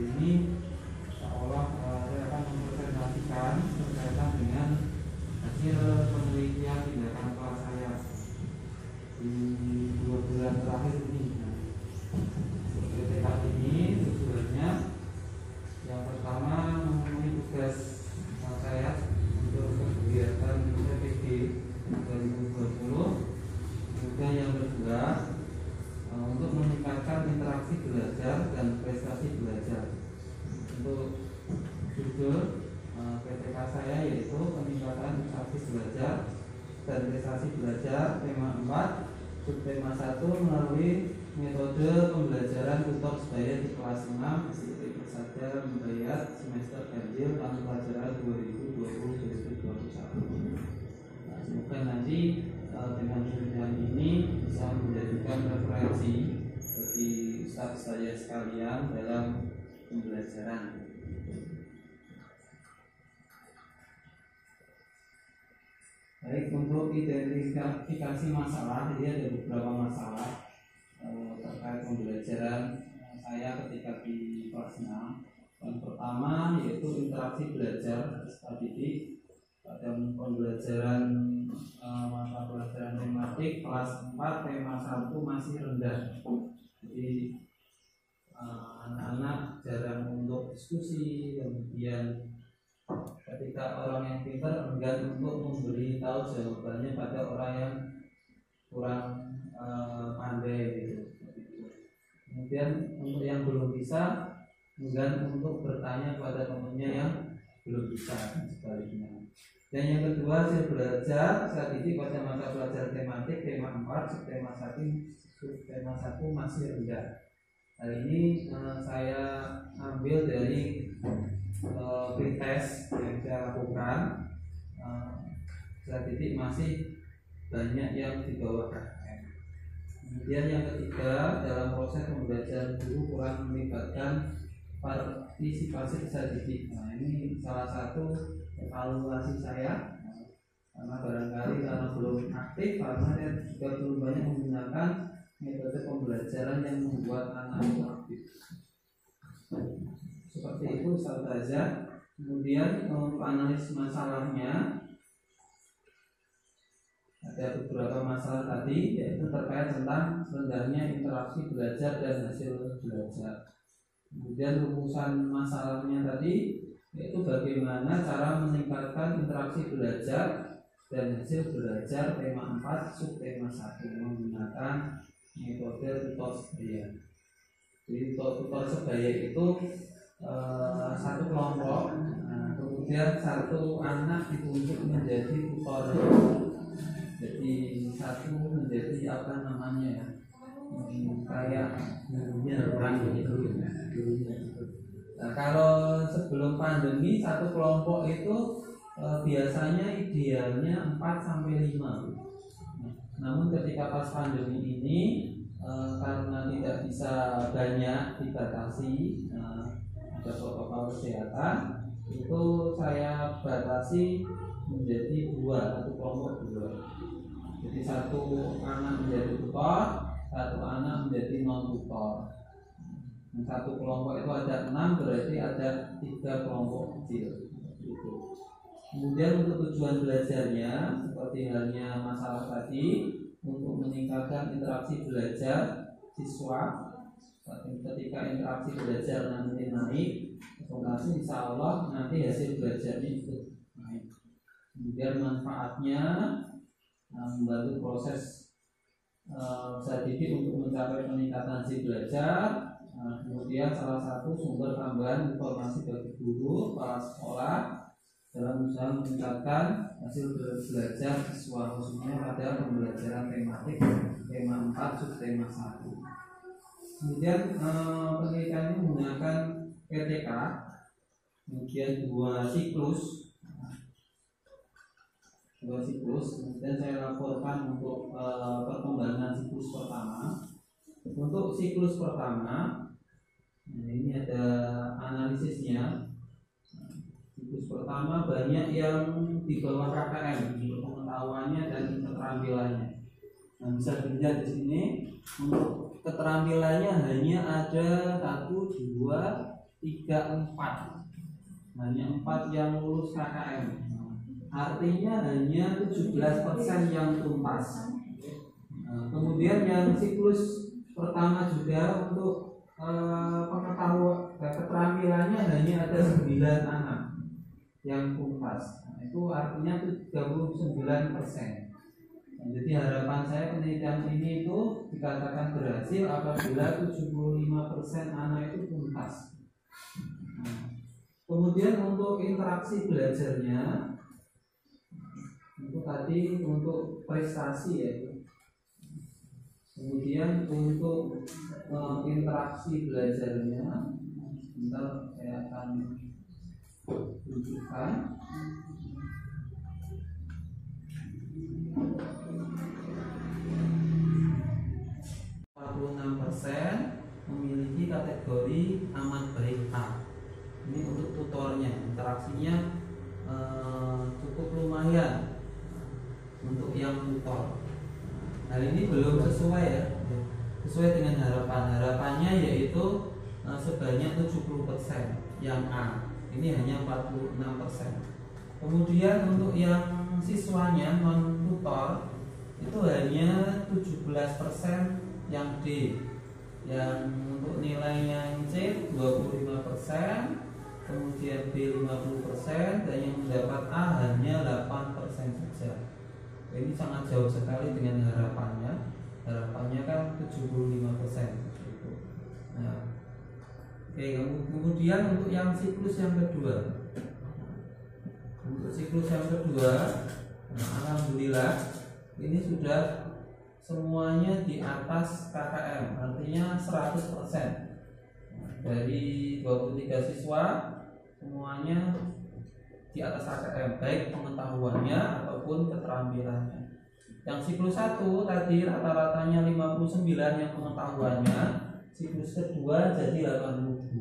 ini seolah saya akan mempresentasikan berkaitan dengan hasil penelitian tindakan kelas saya di 2 bulan terakhir ini. PTK ini tujuannya yang pertama memenuhi tugas saya untuk kegiatan PPG 2020. Kemudian yang kedua untuk meningkatkan interaksi belajar dan prestasi belajar. Untuk judul PTK saya yaitu peningkatan interaksi belajar dan prestasi belajar, tema 4, subtema 1 melalui metode pembelajaran tutor sebaya di kelas 6 SIP saja membayar semester ganjil tahun pelajaran 2020-2021. Semoga nanti dengan penelitian ini bisa menjadikan referensi bagi ustaz saya sekalian dalam pembelajaran. Baik, untuk identifikasi masalah, jadi ada beberapa masalah terkait pembelajaran saya ketika di kelas 6. Yang pertama yaitu interaksi belajar peserta didik. Pada pembelajaran mata pelajaran tematik kelas 4 tema 1 masih rendah. Jadi anak-anak jarang untuk diskusi, kemudian ketika orang yang pintar enggan untuk memberi tahu jawabannya pada orang yang kurang pandai gitu. Kemudian untuk yang belum bisa enggan untuk bertanya pada temannya yang belum bisa dan sebaliknya. Dan yang kedua, saya belajar saat ini pada mata pelajaran tematik tema 4 subtema 1 masih rendah. Hari ini saya ambil dari pretest yang saya lakukan. Saat ini masih banyak yang di bawah KKM. Kemudian yang ketiga, dalam proses pembelajaran guru kurang melibatkan partisipasi peserta didik. Nah, ini salah satu evaluasi saya, karena barangkali karena belum aktif, karena saya juga belum banyak menggunakan metode pembelajaran yang membuat anak itu aktif. Seperti itu saja. Kemudian untuk analisis masalahnya ada beberapa masalah tadi, yaitu terkait tentang rendahnya interaksi belajar dan hasil belajar. Kemudian rumusan masalahnya tadi yaitu bagaimana cara meningkatkan interaksi belajar dan hasil belajar tema 4 subtema 1 menggunakan metode tutor sebaya. Jadi tutor sebaya itu satu kelompok, kemudian satu anak ditunjuk menjadi tutor. Jadi satu menjadi apa namanya kayak gurunya. Nah, kalau sebelum pandemi satu kelompok itu biasanya idealnya 4-5. Namun ketika pas pandemi ini karena tidak bisa banyak dibatasi, ada protokol kesehatan, itu saya batasi menjadi 2, satu kelompok 2. Jadi satu anak menjadi tutor, satu anak menjadi non tutor. Satu kelompok itu ada 6, berarti ada 3 kelompok kecil. Kemudian untuk tujuan belajarnya, seperti halnya masalah tadi, untuk meningkatkan interaksi belajar siswa. Ketika interaksi belajar nanti naik, otomatis insya Allah nanti hasil belajarnya ikut naik. Kemudian manfaatnya membantu proses peserta didik untuk mencapai peningkatan hasil belajar. Kemudian salah satu sumber tambahan informasi bagi guru, kepala sekolah dalam usaha meningkatkan hasil belajar siswa, khususnya pada pembelajaran tematik tema 4 subtema 1. Kemudian penelitian ini menggunakan PTK, kemudian 2 siklus. Kemudian saya laporkan untuk perkembangan siklus pertama. Untuk siklus pertama, ini ada analisisnya. Siklus pertama banyak yang di bawah KKM untuk pengetahuannya dan keterampilannya. Nah, bisa dilihat di sini untuk keterampilannya hanya ada 1, 2, 34, hanya 4 yang lulus KKM. Artinya hanya 17% yang tuntas. Kemudian yang siklus pertama juga untuk pengetahuan keterampilannya hanya ada 9 anak yang tuntas. Itu artinya 39%. Jadi harapan saya penelitian ini itu dikatakan berhasil apabila 75% anak itu tuntas. Kemudian untuk interaksi belajarnya itu tadi untuk prestasi ya. Kemudian untuk interaksi belajarnya, sebentar saya akan tunjukkan. 46% memiliki kategori amat baik A. Ini untuk tutornya, interaksinya cukup lumayan untuk yang tutor. Hal ini belum sesuai ya, sesuai dengan harapannya yaitu sebanyak 70% yang A. Ini hanya 46%. Kemudian untuk yang siswanya non tutor itu hanya 17% yang D. Yang untuk nilainya yang C 25%, kemudian B 50%, dan yang mendapat A hanya 8% saja. Ini sangat jauh sekali dengan harapannya. Harapannya kan 75% gitu. Nah, oke, kemudian untuk yang siklus yang kedua. Untuk siklus yang kedua, nah, alhamdulillah ini sudah semuanya di atas KKM, artinya 100%. Dari 23 siswa semuanya di atas KKM, baik pengetahuannya ataupun keterampilannya. Yang siklus 1 tadi rata-ratanya 59 yang pengetahuannya, siklus kedua jadi 82.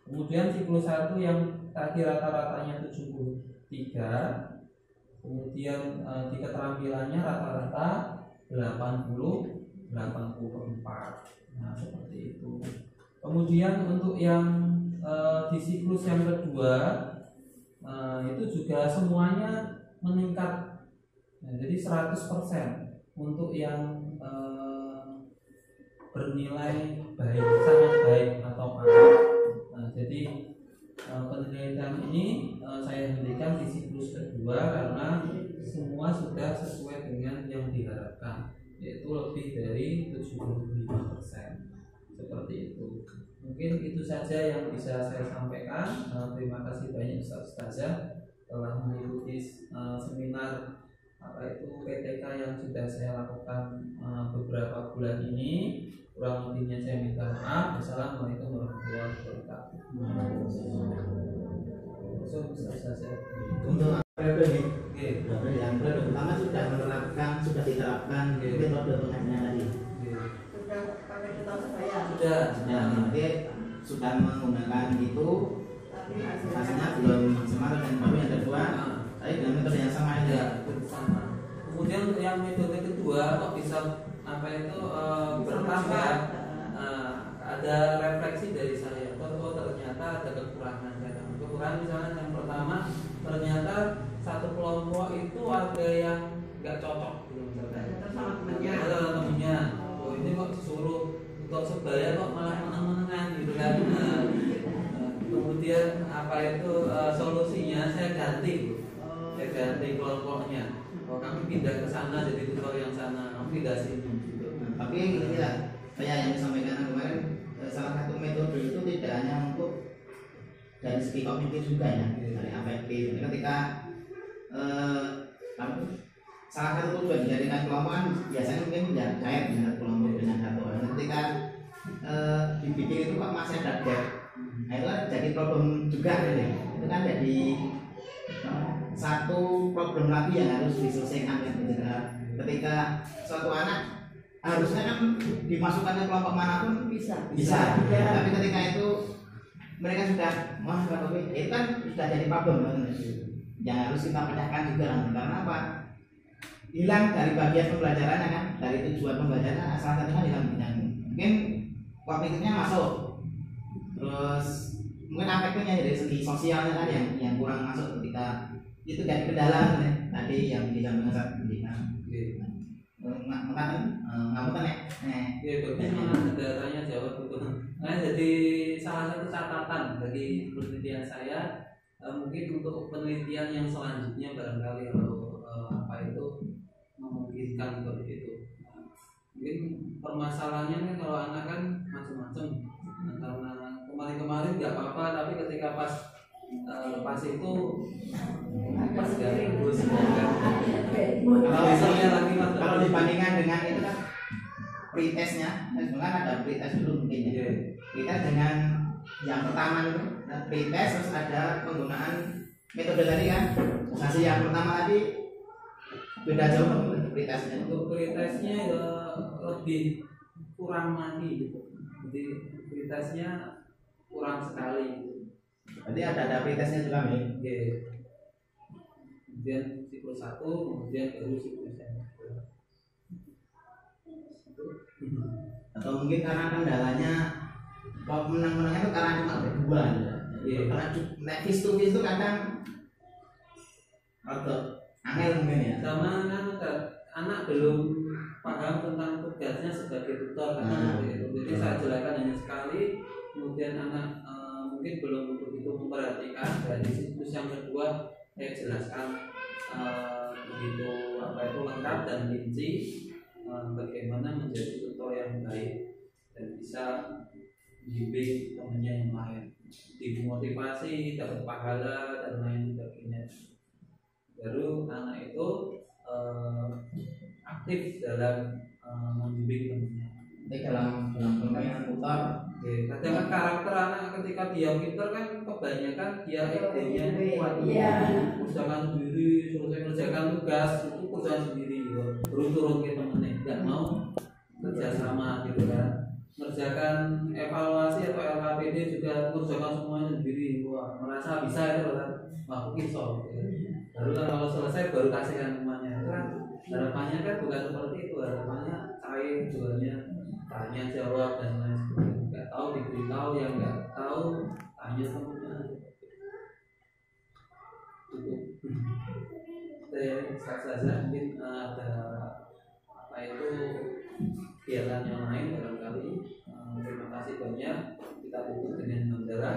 Kemudian siklus 1 yang tadi rata-ratanya 73, kemudian di keterampilannya rata-rata 84. Nah, seperti itu. Kemudian untuk yang di siklus yang kedua itu juga semuanya meningkat. Nah, jadi 100% untuk yang bernilai baik, sangat baik atau A. Nah, jadi penelitian ini saya hentikan di siklus kedua karena semua sudah sesuai dengan yang diharapkan, yaitu lebih dari 75%. Seperti itu. Mungkin itu saja yang bisa saya sampaikan. Terima kasih banyak Ustazah telah mengikuti seminar PTK yang sudah saya lakukan beberapa bulan ini. Kurang lebihnya saya minta maaf. Wassalamualaikum warahmatullahi wabarakatuh. Untuk yang pertama sudah diterapkan metode pengajian tadi. Sudah pakai juta sebaya. Sudah menggunakan itu, hasilnya belum maksimal. Dan baru yang kedua, tadi dengan metode yang sama ya, sama. Kemudian untuk yang metode kedua kok bisa bertambah, ada refleksi dari saya. Ternyata ada kekurangan. Kekurangan misalnya yang pertama, ternyata satu kelompok itu ada yang nggak cocok misalnya. Ada temennya. Oh, ini kok disuruh untuk sebaya kok malah meneng-menengan gitu kan. Kemudian solusinya saya ganti kelompoknya. Oh, kami pindah ke sana jadi tutor yang sana, kami pindah sini gitu. Tapi ini ya, saya yang disampaikan kemarin, salah satu metode itu tidak hanya untuk dari segi kognitif juga ya, dari afektif. Ketika salah satu tujuan dijadikan kelompok kan biasanya mungkin ya cair dengan kelompok dengan satu orang. Ketika dibikin itu kok masih ada gap, nah itu kan jadi problem juga gitu. Itu kan jadi satu problem lagi yang harus diselesaikan gitu. Ketika suatu anak harusnya kan dimasukkan ke kelompok manapun bisa. Tapi ketika itu mereka sudah itu kan sudah jadi problem yang harus kita pecahkan juga. Karena apa? Hilang dari bagian pembelajarannya kan, dari tujuan pembelajaran salah satunya hilang. Mungkin kognitifnya masuk, terus itunya dari segi sosialnya kan yang kurang masuk ketika itu kan kendala tadi yang disampaikan saat pendidikan. Ngapunten nek. Ya bagus mana ada tanya jawab itu. Nah jadi salah satu catatan dari penelitian saya mungkin untuk penelitian yang selanjutnya barangkali kalau apa itu memungkinkan seperti itu. Mungkin permasalahannya kan kalau anak kan macam-macam. Nah, karena kemarin nggak apa-apa tapi ketika pas itu pas gak bagus kalau dibandingkan dengan itu kan pretestnya sebenarnya ada pretest dulu mungkin ya. Pretest dengan yang pertama itu pretest terus ada penggunaan metode tadi kan hasil yang pertama tadi beda jauh dengan pretestnya. Untuk pretestnya ya lebih kurang lagi gitu. Jadi pretestnya kurang sekali gitu. Berarti ada pretestnya juga nih. Kemudian siklus 1, kemudian baru siklus yang kedua. Atau mungkin karena kendalanya kalau menang-menangnya itu karena cuma berdua ya. Karena face to face itu kadang agak angel mungkin ya. Sama kan anak belum paham tentang tugasnya sebagai tutor kan jadi saya jelaskan hanya sekali, kemudian anak mungkin belum begitu memperhatikan. Dari siklus yang kedua saya jelaskan begitu apa itu lengkap dan rinci bagaimana menjadi tutor yang baik dan bisa membimbing temannya yang lain, dimotivasi, dapat pahala dan lain sebagainya. Baru anak itu aktif dalam membimbing temannya. Dalam pemilihan tutor. Kadang kan karakter anak ketika dia pintar kan kebanyakan dia idenya kuat, kerjakan sendiri, selesai kerjakan tugas itu kerjakan sendiri, terus turun ke temennya, nggak mau kerjasama gitu kan. Ngerjakan evaluasi atau LKPD juga kerjakan semuanya sendiri, wah merasa bisa itu kan, wah kisah. Baru kalau selesai baru kasihkan temannya, kan harapannya kan bukan seperti itu, harapannya cair jualnya, tanya jawab dan lain sebagainya. Nggak tahu diberitahu, yang nggak tahu tanya temennya. Cukup. Saja mungkin ada apa itu kegiatan yang lain barangkali. Terima kasih banyak. Kita tutup dengan hamdalah.